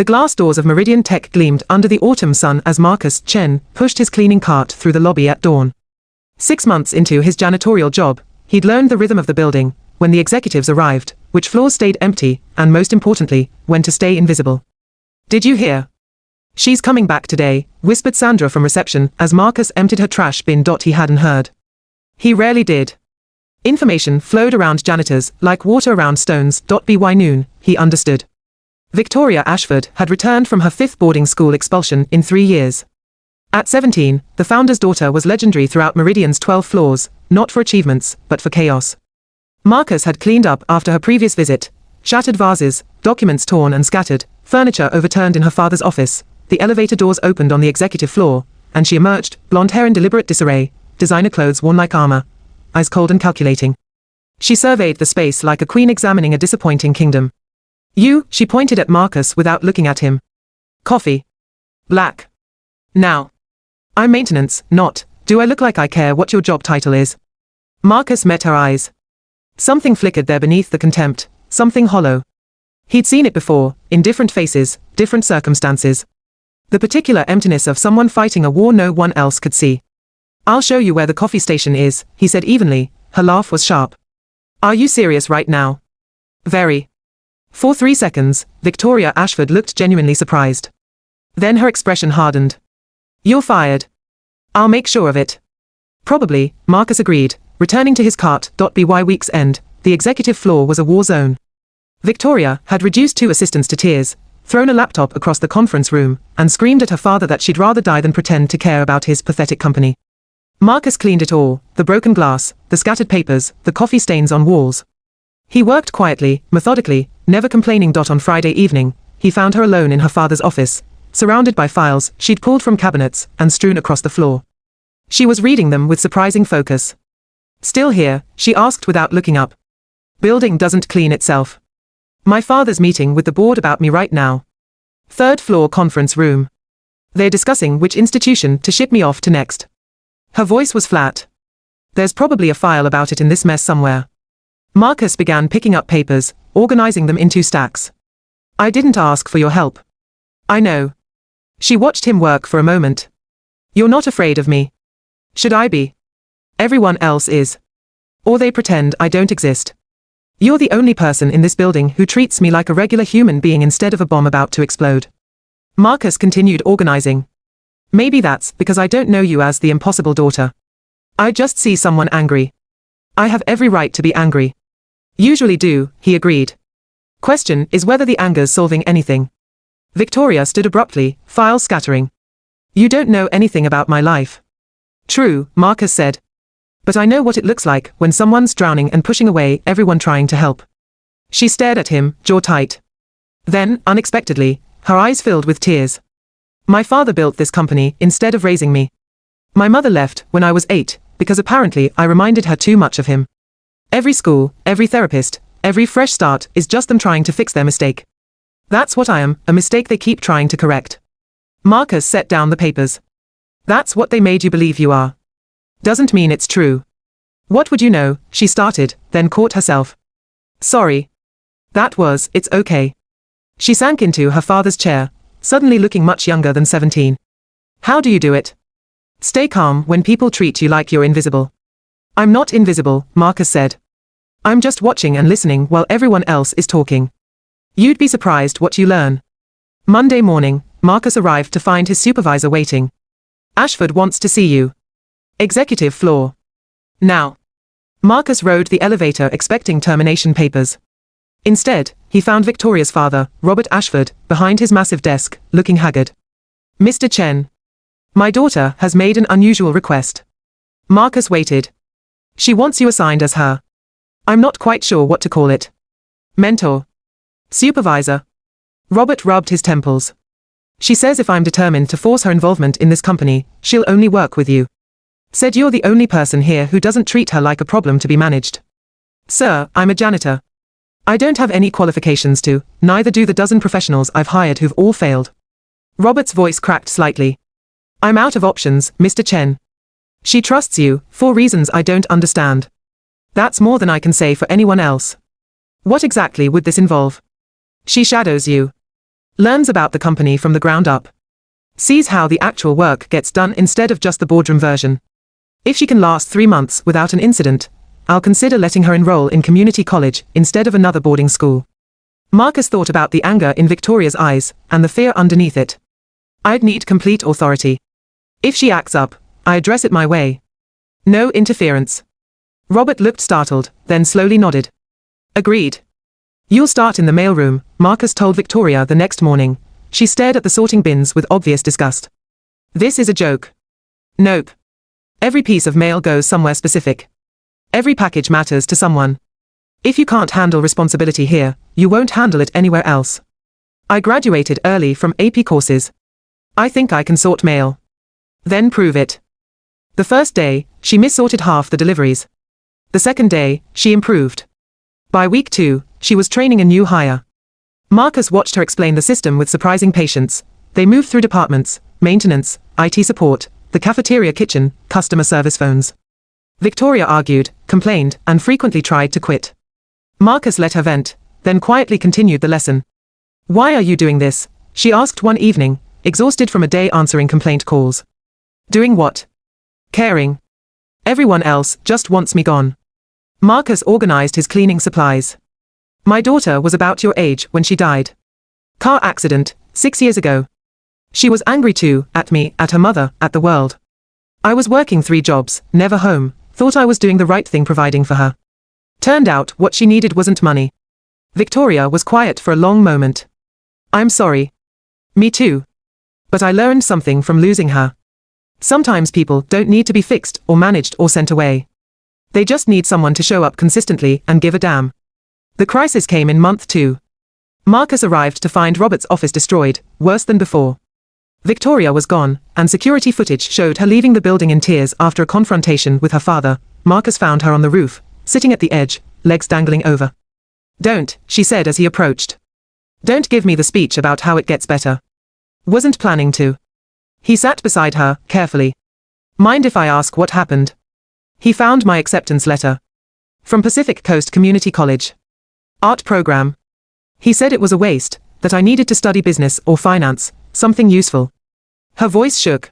The glass doors of Meridian Tech gleamed under the autumn sun as Marcus Chen pushed his cleaning cart through the lobby at dawn. 6 months into his janitorial job, he'd learned the rhythm of the building, when the executives arrived, which floors stayed empty, and most importantly, when to stay invisible. "Did you hear? She's coming back today," whispered Sandra from reception as Marcus emptied her trash bin. He hadn't heard. He rarely did. Information flowed around janitors like water around stones. By noon, he understood. Victoria Ashford had returned from her 5th boarding school expulsion in 3 years. At 17, the founder's daughter was legendary throughout Meridian's 12 floors, not for achievements, but for chaos. Marcus had cleaned up after her previous visit, shattered vases, documents torn and scattered, furniture overturned in her father's office. The elevator doors opened on the executive floor, and she emerged, blonde hair in deliberate disarray, designer clothes worn like armor, eyes cold and calculating. She surveyed the space like a queen examining a disappointing kingdom. "You," she pointed at Marcus without looking at him. "Coffee. Black. Now. I'm maintenance, not, do I look like I care what your job title is?" Marcus met her eyes. Something flickered there beneath the contempt, something hollow. He'd seen it before, in different faces, different circumstances. The particular emptiness of someone fighting a war no one else could see. "I'll show you where the coffee station is," he said evenly. Her laugh was sharp. "Are you serious right now?" "Very." For 3 seconds, Victoria Ashford looked genuinely surprised. Then her expression hardened. "You're fired." "I'll make sure of it." "Probably," Marcus agreed, returning to his cart. By week's end, the executive floor was a war zone. Victoria had reduced 2 assistants to tears, thrown a laptop across the conference room, and screamed at her father that she'd rather die than pretend to care about his pathetic company. Marcus cleaned it all, the broken glass, the scattered papers, the coffee stains on walls. He worked quietly, methodically, never complaining. On Friday evening, he found her alone in her father's office, surrounded by files she'd pulled from cabinets and strewn across the floor. She was reading them with surprising focus. "Still here?" she asked without looking up. "Building doesn't clean itself. My father's meeting with the board about me right now. 3rd floor conference room. They're discussing which institution to ship me off to next." Her voice was flat. "There's probably a file about it in this mess somewhere." Marcus began picking up papers, organizing them into stacks. "I didn't ask for your help." "I know." She watched him work for a moment. "You're not afraid of me." "Should I be? Everyone else is. Or they pretend I don't exist. You're the only person in this building who treats me like a regular human being instead of a bomb about to explode." Marcus continued organizing. "Maybe that's because I don't know you as the impossible daughter. I just see someone angry. I have every right to be angry." "Usually do," he agreed. "Question is whether the anger's solving anything." Victoria stood abruptly, files scattering. "You don't know anything about my life." "True," Marcus said. "But I know what it looks like when someone's drowning and pushing away everyone trying to help." She stared at him, jaw tight. Then, unexpectedly, her eyes filled with tears. "My father built this company instead of raising me. My mother left when I was 8, because apparently I reminded her too much of him. Every school, every therapist, every fresh start is just them trying to fix their mistake. That's what I am, a mistake they keep trying to correct." Marcus set down the papers. "That's what they made you believe you are. Doesn't mean it's true." "What would you know?" she started, then caught herself. "Sorry. It's okay." She sank into her father's chair, suddenly looking much younger than 17. "How do you do it? Stay calm when people treat you like you're invisible." "I'm not invisible," Marcus said. "I'm just watching and listening while everyone else is talking. You'd be surprised what you learn." Monday morning, Marcus arrived to find his supervisor waiting. "Ashford wants to see you. Executive floor. Now." Marcus rode the elevator expecting termination papers. Instead, he found Victoria's father, Robert Ashford, behind his massive desk, looking haggard. "Mr. Chen. My daughter has made an unusual request." Marcus waited. "She wants you assigned as her. I'm not quite sure what to call it. Mentor. Supervisor." Robert rubbed his temples. "She says if I'm determined to force her involvement in this company, she'll only work with you. Said you're the only person here who doesn't treat her like a problem to be managed." "Sir, I'm a janitor. I don't have any qualifications to, neither do the dozen professionals I've hired who've all failed." Robert's voice cracked slightly. "I'm out of options, Mr. Chen. She trusts you, for reasons I don't understand. That's more than I can say for anyone else." "What exactly would this involve?" "She shadows you. Learns about the company from the ground up. Sees how the actual work gets done instead of just the boardroom version. If she can last 3 months without an incident, I'll consider letting her enroll in community college instead of another boarding school. Marcus thought about the anger in Victoria's eyes, and the fear underneath it. I'd need complete authority. If she acts up, I address it my way. No interference. Robert looked startled, then slowly nodded. Agreed. You'll start in the mailroom, Marcus told Victoria the next morning. She stared at the sorting bins with obvious disgust. This is a joke. Nope. Every piece of mail goes somewhere specific. Every package matters to someone. If you can't handle responsibility here, you won't handle it anywhere else. I graduated early from AP courses. I think I can sort mail. Then prove it. The first day, she mis-sorted half the deliveries. The second day, she improved. By week 2, she was training a new hire. Marcus watched her explain the system with surprising patience. They moved through departments, maintenance, IT support, the cafeteria kitchen, customer service phones. Victoria argued, complained, and frequently tried to quit. Marcus let her vent, then quietly continued the lesson. Why are you doing this? She asked one evening, exhausted from a day answering complaint calls. Doing what? Caring. Everyone else just wants me gone. Marcus organized his cleaning supplies. My daughter was about your age when she died. Car accident, 6 years ago. She was angry too, at me, at her mother, at the world. I was working 3 jobs, never home, thought I was doing the right thing providing for her. Turned out what she needed wasn't money. Victoria was quiet for a long moment. I'm sorry. Me too. But I learned something from losing her. Sometimes people don't need to be fixed or managed or sent away. They just need someone to show up consistently and give a damn. The crisis came in month 2. Marcus arrived to find Robert's office destroyed, worse than before. Victoria was gone, and security footage showed her leaving the building in tears after a confrontation with her father. Marcus found her on the roof, sitting at the edge, legs dangling over. Don't, she said as he approached. Don't give me the speech about how it gets better. Wasn't planning to. He sat beside her, carefully. Mind if I ask what happened? He found my acceptance letter. From Pacific Coast Community College. Art program. He said it was a waste, that I needed to study business or finance, something useful. Her voice shook.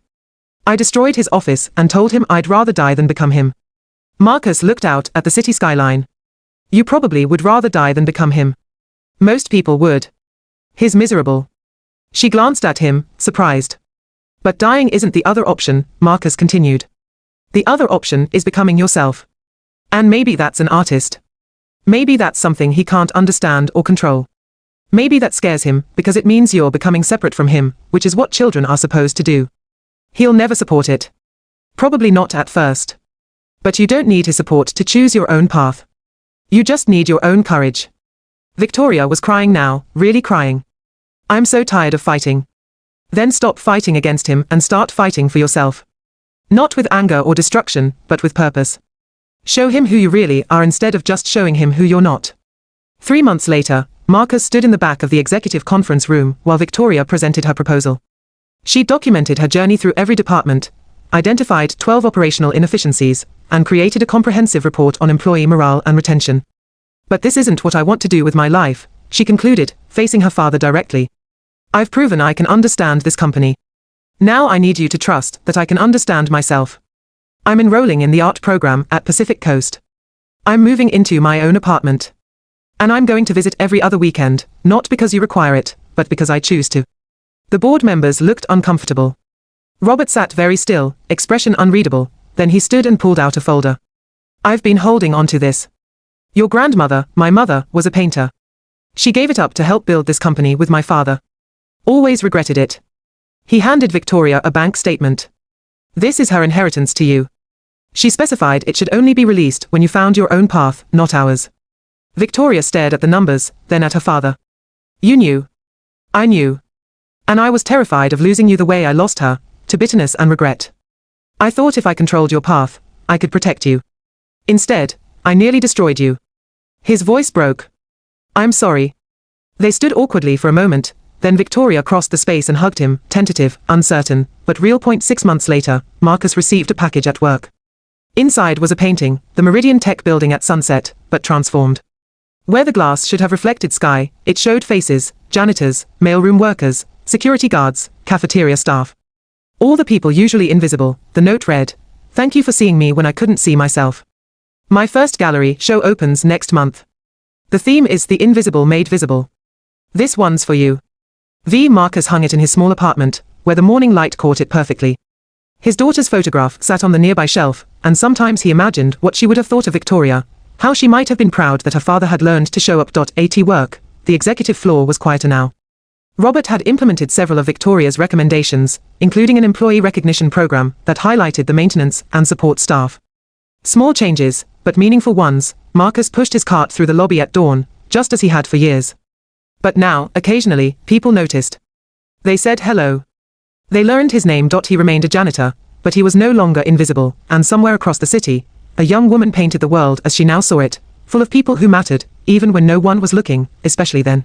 I destroyed his office and told him I'd rather die than become him. Marcus looked out at the city skyline. You probably would rather die than become him. Most people would. He's miserable. She glanced at him, surprised. But dying isn't the other option, Marcus continued. The other option is becoming yourself. And maybe that's an artist. Maybe that's something he can't understand or control. Maybe that scares him, because it means you're becoming separate from him, which is what children are supposed to do. He'll never support it. Probably not at first. But you don't need his support to choose your own path. You just need your own courage. Victoria was crying now, really crying. I'm so tired of fighting. Then stop fighting against him and start fighting for yourself. Not with anger or destruction, but with purpose. Show him who you really are instead of just showing him who you're not. 3 months later, Marcus stood in the back of the executive conference room while Victoria presented her proposal. She documented her journey through every department, identified 12 operational inefficiencies, and created a comprehensive report on employee morale and retention. But this isn't what I want to do with my life, she concluded, facing her father directly. I've proven I can understand this company. Now I need you to trust that I can understand myself. I'm enrolling in the art program at Pacific Coast. I'm moving into my own apartment. And I'm going to visit every other weekend, not because you require it, but because I choose to. The board members looked uncomfortable. Robert sat very still, expression unreadable, then he stood and pulled out a folder. I've been holding on to this. Your grandmother, my mother, was a painter. She gave it up to help build this company with my father. Always regretted it. He handed Victoria a bank statement. This is her inheritance to you. She specified it should only be released when you found your own path, not ours. Victoria stared at the numbers, then at her father. You knew. I knew. And I was terrified of losing you the way I lost her, to bitterness and regret. I thought if I controlled your path, I could protect you. Instead, I nearly destroyed you. His voice broke. I'm sorry. They stood awkwardly for a moment, then Victoria crossed the space and hugged him, tentative, uncertain, but real. 6 months later, Marcus received a package at work. Inside was a painting, the Meridian Tech building at sunset, but transformed. Where the glass should have reflected sky, it showed faces, janitors, mailroom workers, security guards, cafeteria staff. All the people usually invisible. The note read, "Thank you for seeing me when I couldn't see myself. My first gallery show opens next month. The theme is the invisible made visible. This one's for you." Marcus hung it in his small apartment, where the morning light caught it perfectly. His daughter's photograph sat on the nearby shelf, and sometimes he imagined what she would have thought of Victoria, how she might have been proud that her father had learned to show up. At work, the executive floor was quieter now. Robert had implemented several of Victoria's recommendations, including an employee recognition program that highlighted the maintenance and support staff. Small changes, but meaningful ones. Marcus pushed his cart through the lobby at dawn, just as he had for years. But now, occasionally, people noticed. They said hello. They learned his name. He remained a janitor, but he was no longer invisible, and somewhere across the city, a young woman painted the world as she now saw it, full of people who mattered, even when no one was looking, especially then.